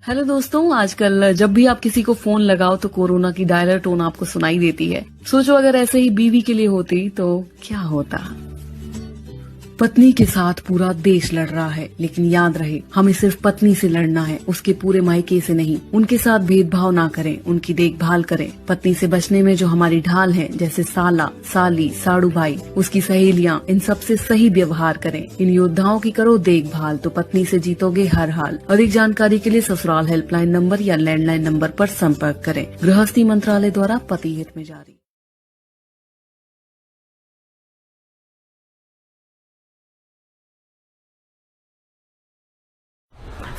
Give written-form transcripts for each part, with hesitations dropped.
Hello दोस्तों, आजकल जब भी आप किसी को फोन लगाओ तो कोरोना की डायलर टोन आपको सुनाई देती है। सोचो अगर ऐसे ही बीवी के लिए होती तो क्या होता। पत्नी के साथ पूरा देश लड़ रहा है, लेकिन याद रहे हमें सिर्फ पत्नी से लड़ना है, उसके पूरे मायके से नहीं। उनके साथ भेदभाव ना करें, उनकी देखभाल करें। पत्नी से बचने में जो हमारी ढाल है, जैसे साला, साली, साड़ू भाई, उसकी सहेलियां, इन सबसे सही व्यवहार करें। इन योद्धाओं की करो देखभाल तो पत्नी से जीतोगे हर हाल। अधिक जानकारी के लिए ससुराल हेल्पलाइन नंबर या लैंडलाइन नंबर पर संपर्क करें। गृहस्थी मंत्रालय द्वारा पति हित में जारी।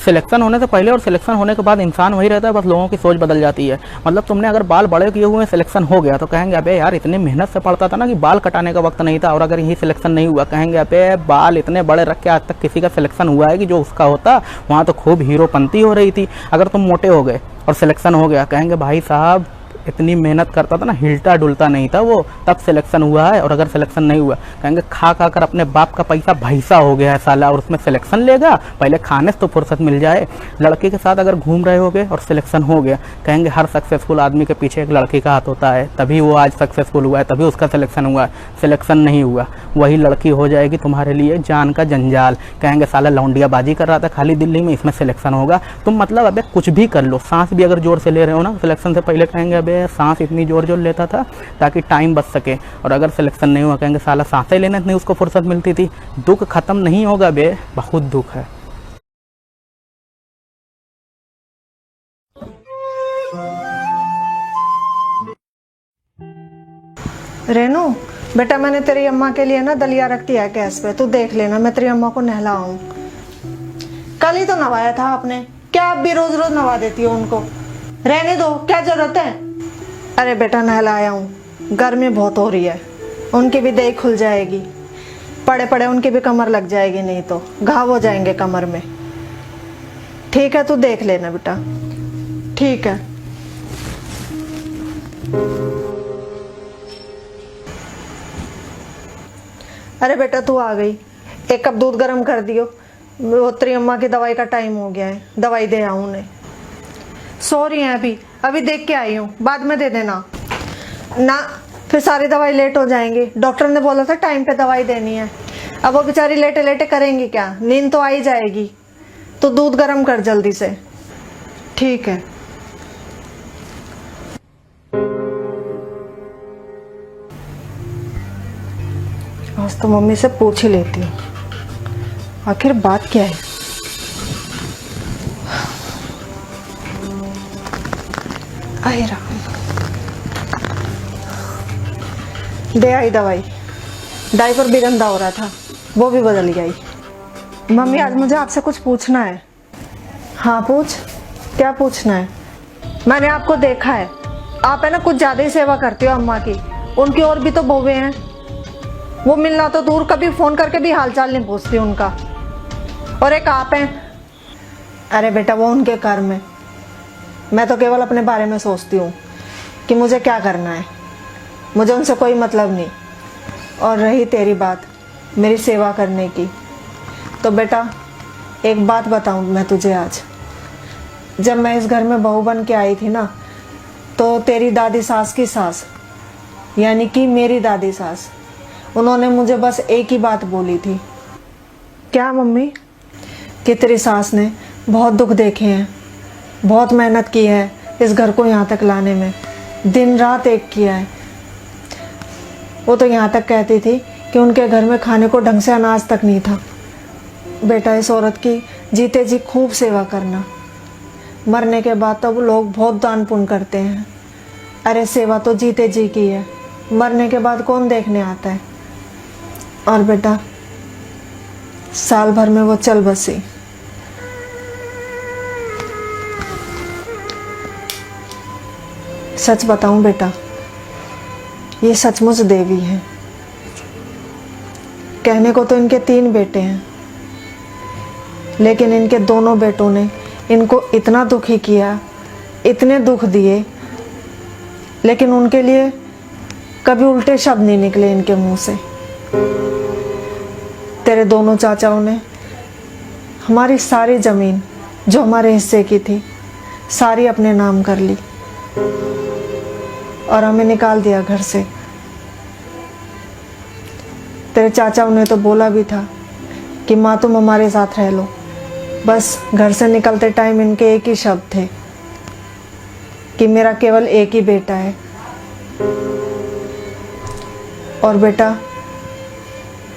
सिलेक्शन होने से पहले और सिलेक्शन होने के बाद इंसान वही रहता है, बस लोगों की सोच बदल जाती है। मतलब तुमने अगर बाल बड़े किए हुए सिलेक्शन हो गया तो कहेंगे अबे यार इतनी मेहनत से पढ़ता था ना कि बाल कटाने का वक्त नहीं था। और अगर यही सिलेक्शन नहीं हुआ कहेंगे अबे बाल इतने बड़े रख के आज तक किसी का सिलेक्शन हुआ है कि जो उसका होता वहाँ तो खूब हीरोपंती हो रही थी। अगर तुम मोटे हो गए और सिलेक्शन हो गया कहेंगे भाई साहब इतनी मेहनत करता था ना, हिलता डुलता नहीं था वो, तब सिलेक्शन हुआ है। और अगर सिलेक्शन नहीं हुआ कहेंगे खा खा कर अपने बाप का पैसा भैंसा हो गया है साला, और उसमें सिलेक्शन लेगा, पहले खाने से तो फुर्सत मिल जाए। लड़के के साथ अगर घूम रहे होगे और सिलेक्शन हो गया कहेंगे हर सक्सेसफुल आदमी के पीछे एक लड़की का हाथ होता है, तभी वो आज सक्सेसफुल हुआ है, तभी उसका सिलेक्शन हुआ है। सिलेक्शन नहीं हुआ वही लड़की हो जाएगी तुम्हारे लिए जान का जंजाल। कहेंगे साला लौंडियाबाजी कर रहा था खाली दिल्ली में, इसमें सिलेक्शन होगा। तुम मतलब अबे कुछ भी कर लो, सांस भी अगर जोर से ले रहे हो ना सिलेक्शन से पहले कहेंगे अबे सांस इतनी जोर जोर लेता था ताकि टाइम बच सके। और अगर सिलेक्शन नहीं हुआ कहेंगे साला सांसें लेने नहीं उसको फुर्सत मिलती थी। दुख खत्म नहीं होगा बे, बहुत दुख है। रेनू बेटा, मैंने तेरी अम्मा के लिए ना दलिया रख दिया है गैस पे, तू देख लेना, मैं तेरी अम्मा को नहलाऊं। कल ही तो नवाया था आपने, क्या आप भी रोज रोज नवा देती हो उनको? रहने दो, क्या जरूरत है? अरे बेटा नहलाया हूँ, गर्मी बहुत हो रही है, उनकी भी देह खुल जाएगी, पड़े पड़े उनकी भी कमर लग जाएगी, नहीं तो घाव हो जाएंगे कमर में। ठीक है तू देख लेना बेटा, ठीक है। अरे बेटा तू आ गई, एक कप दूध गर्म कर दियो, वो तेरी अम्मा की दवाई का टाइम हो गया है, दवाई दे आऊं उन्हें। सो रही हैं अभी देख के आई हूँ, बाद में दे देना ना, फिर सारी दवाई लेट हो जाएंगी। डॉक्टर ने बोला था टाइम पे दवाई देनी है, अब वो बेचारी लेटे लेटे करेंगी क्या, नींद तो आ ही जाएगी। तो दूध गर्म कर जल्दी से। ठीक है। आज तो मम्मी से पूछ ही लेती हूँ आखिर बात क्या है। आए राम, दे आई दवाई, डायपर भी गंदा हो रहा था वो भी बदल गई। मम्मी आज मुझे आपसे कुछ पूछना है। हाँ पूछ, क्या पूछना है? मैंने आपको देखा है, आप है ना कुछ ज्यादा ही सेवा करती हो अम्मा की, उनकी और भी तो बहुएं हैं, वो मिलना तो दूर कभी फोन करके भी हालचाल नहीं पूछती उनका, और एक आप हैं। अरे बेटा वो उनके कर्म है, मैं तो केवल अपने बारे में सोचती हूँ कि मुझे क्या करना है, मुझे उनसे कोई मतलब नहीं। और रही तेरी बात मेरी सेवा करने की, तो बेटा एक बात बताऊँ मैं तुझे आज, जब मैं इस घर में बहू बन के आई थी ना, तो तेरी दादी सास की सास यानी कि मेरी दादी सास, उन्होंने मुझे बस एक ही बात बोली थी। क्या मम्मी? कि तेरी सास ने बहुत दुख देखे हैं, बहुत मेहनत की है इस घर को यहाँ तक लाने में, दिन रात एक किया है। वो तो यहाँ तक कहती थी कि उनके घर में खाने को ढंग से अनाज तक नहीं था। बेटा इस औरत की जीते जी खूब सेवा करना, मरने के बाद तो लोग बहुत दान पुण्य करते हैं। अरे सेवा तो जीते जी की है, मरने के बाद कौन देखने आता है। और बेटा साल भर में वो चल बसी, सच बताऊं बेटा ये सचमुच देवी है। कहने को तो इनके 3 बेटे हैं, लेकिन इनके दोनों बेटों ने इनको इतना दुखी किया, इतने दुख दिए, लेकिन उनके लिए कभी उल्टे शब्द नहीं निकले इनके मुंह से। तेरे दोनों चाचाओं ने हमारी सारी जमीन जो हमारे हिस्से की थी सारी अपने नाम कर ली और हमें निकाल दिया घर से। तेरे चाचा उन्हें तो बोला भी था कि माँ तुम हमारे साथ रह लो, बस घर से निकलते टाइम इनके एक ही शब्द थे कि मेरा केवल एक ही बेटा है। और बेटा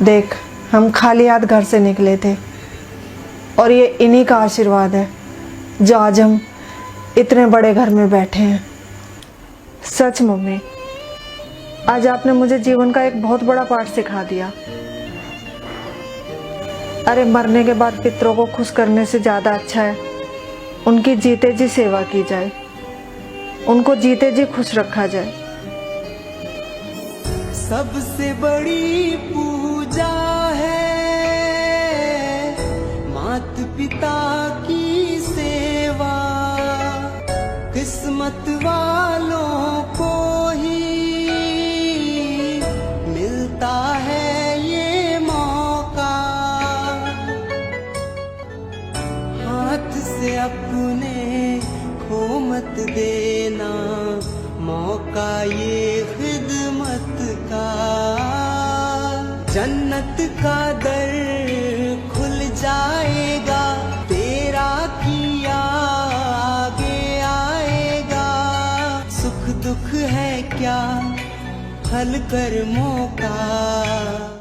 देख, हम खाली हाथ घर से निकले थे और ये इन्हीं का आशीर्वाद है जो आज हम इतने बड़े घर में बैठे हैं। सच मम्मी, आज आपने मुझे जीवन का एक बहुत बड़ा पाठ सिखा दिया। अरे मरने के बाद पितरों को खुश करने से ज़्यादा अच्छा है उनकी जीते जी सेवा की जाए, उनको जीते जी खुश रखा जाए। सबसे बड़ी पूजा है मात पिता की सेवा, किस्मत वालों को ही मिलता है ये मौका, हाथ से अपने खो मत देना मौका ये खिदमत का, जन्नत का दर खुल जाएगा तेरा किया आगे आएगा, सुख दुख है क्या हल कर मौका।